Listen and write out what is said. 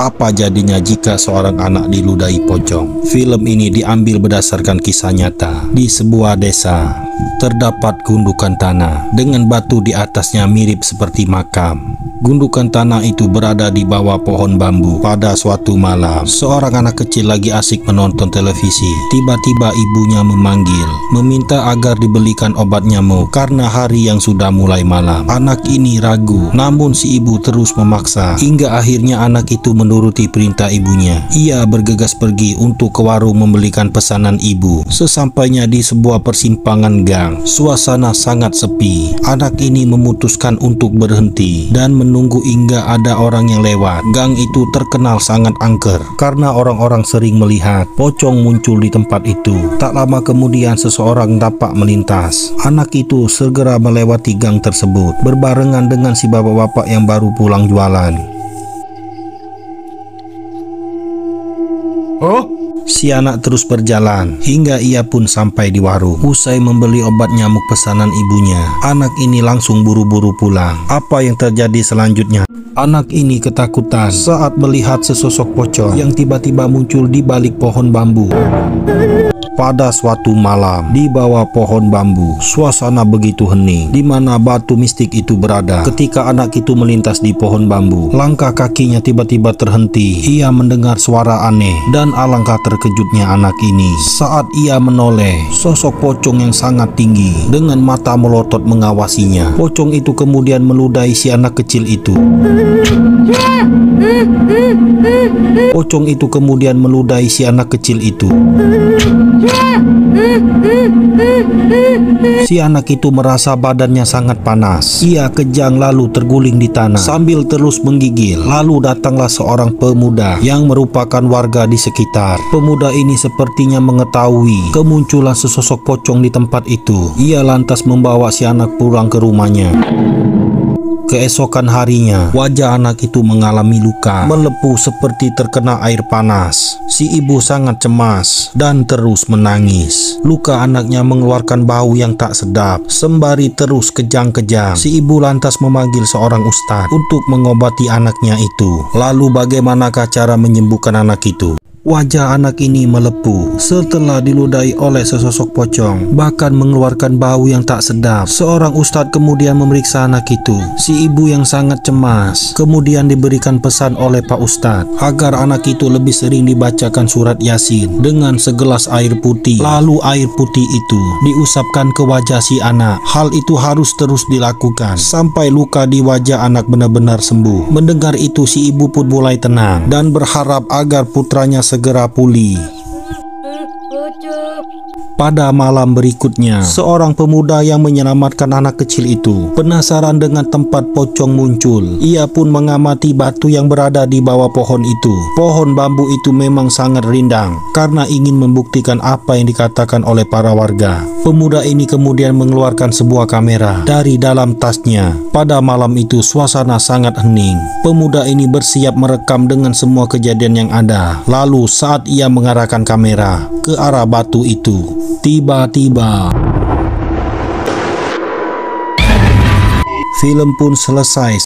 Apa jadinya jika seorang anak diludahi pocong? Film ini diambil berdasarkan kisah nyata. Di sebuah desa, terdapat gundukan tanah dengan batu di atasnya mirip seperti makam. Gundukan tanah itu berada di bawah pohon bambu. Pada suatu malam, seorang anak kecil lagi asik menonton televisi. Tiba-tiba ibunya memanggil, meminta agar dibelikan obat nyamuk karena hari yang sudah mulai malam. Anak ini ragu, namun si ibu terus memaksa, hingga akhirnya anak itu menuruti perintah ibunya. Ia bergegas pergi untuk ke warung membelikan pesanan ibu. Sesampainya di sebuah persimpangan gang, suasana sangat sepi. Anak ini memutuskan untuk berhenti dan menunggu hingga ada orang yang lewat. Gang itu terkenal sangat angker karena orang-orang sering melihat pocong muncul di tempat itu. Tak lama kemudian seseorang dapat melintas. Anak itu segera melewati gang tersebut berbarengan dengan si bapak-bapak yang baru pulang jualan. Si anak terus berjalan hingga ia pun sampai di warung. Usai membeli obat nyamuk pesanan ibunya, anak ini langsung buru-buru pulang. Apa yang terjadi selanjutnya? Anak ini ketakutan saat melihat sesosok pocong yang tiba-tiba muncul di balik pohon bambu. Pada suatu malam, di bawah pohon bambu, suasana begitu hening, di mana batu mistik itu berada. Ketika anak itu melintas di pohon bambu, langkah kakinya tiba-tiba terhenti. Ia mendengar suara aneh, dan alangkah terkejutnya anak ini saat ia menoleh sosok pocong yang sangat tinggi dengan mata melotot mengawasinya. Pocong itu kemudian meludahi si anak kecil itu. Pocong itu kemudian meludahi si anak kecil itu. Si anak itu merasa badannya sangat panas. Ia kejang lalu terguling di tanah sambil terus menggigil. Lalu datanglah seorang pemuda yang merupakan warga di sekitar. Pemuda ini sepertinya mengetahui kemunculan sesosok pocong di tempat itu. Ia lantas membawa si anak pulang ke rumahnya. Keesokan harinya, wajah anak itu mengalami luka, melepuh seperti terkena air panas. Si ibu sangat cemas dan terus menangis. Luka anaknya mengeluarkan bau yang tak sedap, sembari terus kejang-kejang. Si ibu lantas memanggil seorang ustadz untuk mengobati anaknya itu. Lalu bagaimanakah cara menyembuhkan anak itu? Wajah anak ini melepuh setelah diludahi oleh sesosok pocong, bahkan mengeluarkan bau yang tak sedap. Seorang ustadz kemudian memeriksa anak itu. Si ibu yang sangat cemas kemudian diberikan pesan oleh Pak Ustadz agar anak itu lebih sering dibacakan surat Yasin dengan segelas air putih. Lalu air putih itu diusapkan ke wajah si anak. Hal itu harus terus dilakukan sampai luka di wajah anak benar-benar sembuh. Mendengar itu, si ibu pun mulai tenang dan berharap agar putranya segera pulih. Pada malam berikutnya, seorang pemuda yang menyelamatkan anak kecil itu penasaran dengan tempat pocong muncul. Ia pun mengamati batu yang berada di bawah pohon itu. Pohon bambu itu memang sangat rindang karena ingin membuktikan apa yang dikatakan oleh para warga. Pemuda ini kemudian mengeluarkan sebuah kamera dari dalam tasnya. Pada malam itu suasana sangat hening. Pemuda ini bersiap merekam dengan semua kejadian yang ada. Lalu saat ia mengarahkan kamera ke arah batu itu, tiba-tiba film pun selesai.